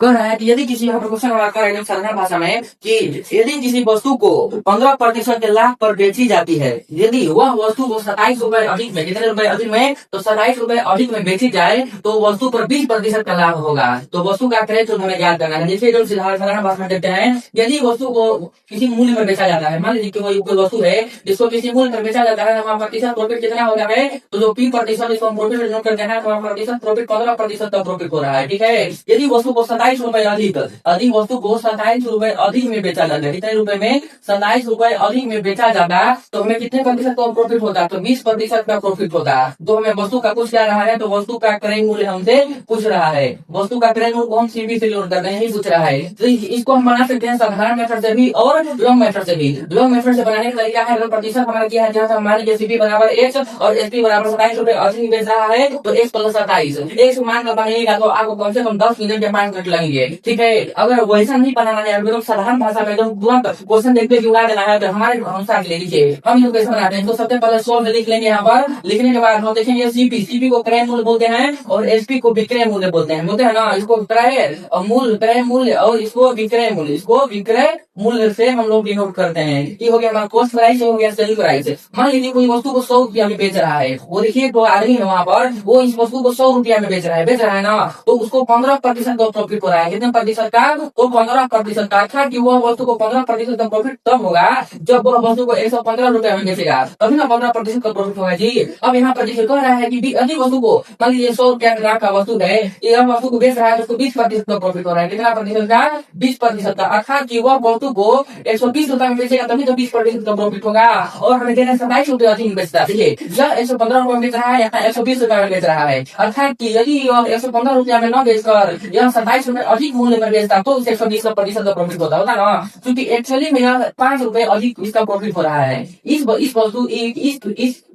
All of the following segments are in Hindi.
कह रहा है कि यदि किसी यहाँ पर क्वेश्चन कर रहे हैं साधारण भाषा में कि यदि किसी वस्तु को 15% के लाभ पर बेची जाती है, यदि वह वस्तु को 27 रुपए अधिक में, कितने रुपए अधिक में, तो 27 रुपए अधिक में बेची जाए तो वस्तु पर 20% का लाभ होगा। तो वस्तु का क्रय शुल्क हमें ज्ञात करना है। जैसे जो साधारण भाषा में देखते हैं, यदि वस्तु को किसी मूल्य पर बेचा जाता है, मान लीजिए कि कोई वस्तु है जिसको किसी मूल्य पर बेचा जाता है, हमारा प्रतिशत प्रॉफिट कितना हो गया है, तो जो 3% इसको हम प्रॉफिट नोट करते हैं, तो हमारा प्रतिशत प्रॉफिट 15% का प्रॉफिट हो रहा है। ठीक है, यदि वस्तु को 27 रुपए अधिक वस्तु को 27 रुपए अधिक में बेचा जाता है, कितने रुपए में, 27 रुपए अधिक में बेचा जाता है, तो हमें कितने प्रतिशत का प्रॉफिट होता है, तो 20% का प्रॉफिट होता है। तो हमें वस्तु का पूछ क्या रहा है, तो वस्तु का क्रय मूल्य हमसे पूछ रहा है, वस्तु का क्रय मूल्य को हम सीबी से लोड कर रहे हैं, यही पूछ रहा है। तो इसको हम बना सकते हैं साधारण मेथड से भी और लॉन्ग मेथड से भी। लॉन्ग मेथड से बनाने का तरीका है, प्रतिशत हमारा क्या है, जहाँ से हमारे लिए सीबी बराबर x और एसपी बराबर 27 रुपए अधिक बेच रहा है, तो x प्लस 27 x मान का बनेगा तो आपको कम से कम 10 मिनट या 5 मिनट लगेंगे। ठीक है, अगर वैसा नहीं बनाना है, अगर साधारण भाषा में एकदम तुरंत क्वेश्चन देखते ही उड़ा देना है, तो हमारे अनुसार ले लीजिए। हम इसको कैसे बनाते हैं, तो सबसे पहले सोल्व लिख लेंगे। यहाँ पर लिखने के बाद हम देखेंगे सीपी को क्रय मूल्य बोलते हैं और एसपी को विक्रय मूल्य बोलते हैं ना। इसको क्रय मूल्य और इसको विक्रय मूल्य से हम लोग डिनोट करते हैं। ये हो गया हमारा कॉस्ट प्राइस, हो गया सेलिंग प्राइस। मान लीजिए कोई वस्तु को 100 रुपया में बेच रहा है, वो देखिए तो आदमी है वहाँ पर, वो इस वस्तु को 100 रुपया में बेच रहा है ना, तो उसको 15% का प्रॉफिट हो रहा है। कितने प्रतिशत का, तो 15% का। अर्थात कि वह वस्तु को 15% का प्रॉफिट तब होगा जब वह वस्तु को 115 रुपया में बेचेगा, तभी ना 15% का प्रॉफिट होगा जी। अब यहाँ पर जैसे कह रहा है कि अधिक वस्तु को, मान लीजिए 100 रुपया का वस्तु है, यह वस्तु को बेच रहा है, तो उसको 20% का प्रॉफिट हो रहा है। कितना प्रतिशत का, 20% का। अर्थात कि वह वस्तु को 120 रुपया में बेचेगा, तभी तो 20% का प्रॉफिट होगा। और हमें देना 27 रुपये अधिक में बेचता है, देखिए यह 115 रुपये में बेच रहा है, यहाँ 120 रुपया में बेच रहा है। अर्थात कि यदि यह 115 रुपया में न बेचकर यह 27 रुपये अधिक मूल्य में बेचता, तो इसे 120% का प्रॉफिट होता ना, क्योंकि एक्चुअली में यह 5 रुपए अधिक इसका प्रॉफिट हो रहा है। इस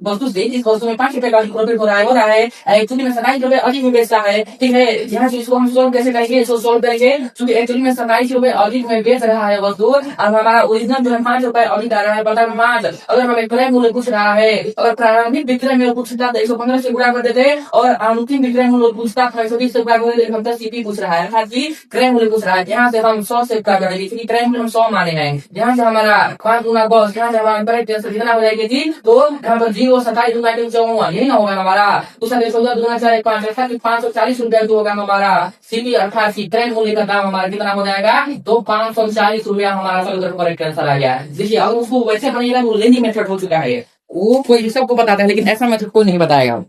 वस्तु से इस वस्तु में 5 रुपए का प्रॉफिट हो रहा है, एक्चुअली में 27 रुपए अधिक में बेचता है। ठीक है, यहाँ से इसको हम सोल्व कैसे करेंगे, इसको सोल्व करेंगे क्योंकि एक्चुअली में 27 रुपए अधिक में बेच रहा है वस्तु, और हमारा ओरिजिनल जो है 5 रुपए अधिक आ रहा है, बता 5। अगर हमें क्रय मूल्य पूछ रहा है, अगर प्रारंभिक विक्रय मूल्य पूछता तो 115 से गुणा कर देते, और अंतिम विक्रय मूल्य पूछता तो 120 से गुणा कर देते। हम सीपी पूछ रहा है, अर्थात कि क्रय मूल्य पूछ रहा है। यहाँ से हम 100 से गुणा करेंगे, क्योंकि क्रय मूल्य हम 100 माने हैं। यहाँ से हमारा 5 गुना 10, यहाँ से हमारा कितना हो जाएगी जी, तो यहाँ पर 0 27 गुना 54, यही ना होगा हमारा। दूसरा 14 गुना 4 5, अर्थात 540 रुपया जो होगा हमारा सीपी, अर्थात कि क्रय मूल्य का दाम हमारा कितना हो जाएगा, तो 540 रुपया हमारा करेक्ट आंसर आ गया। देखिए अगर उसको वैसे बनेगा, वो लेनी मेथड हो चुका है, वो कोई सबको बताता है, लेकिन ऐसा मेथड कोई नहीं बताएगा।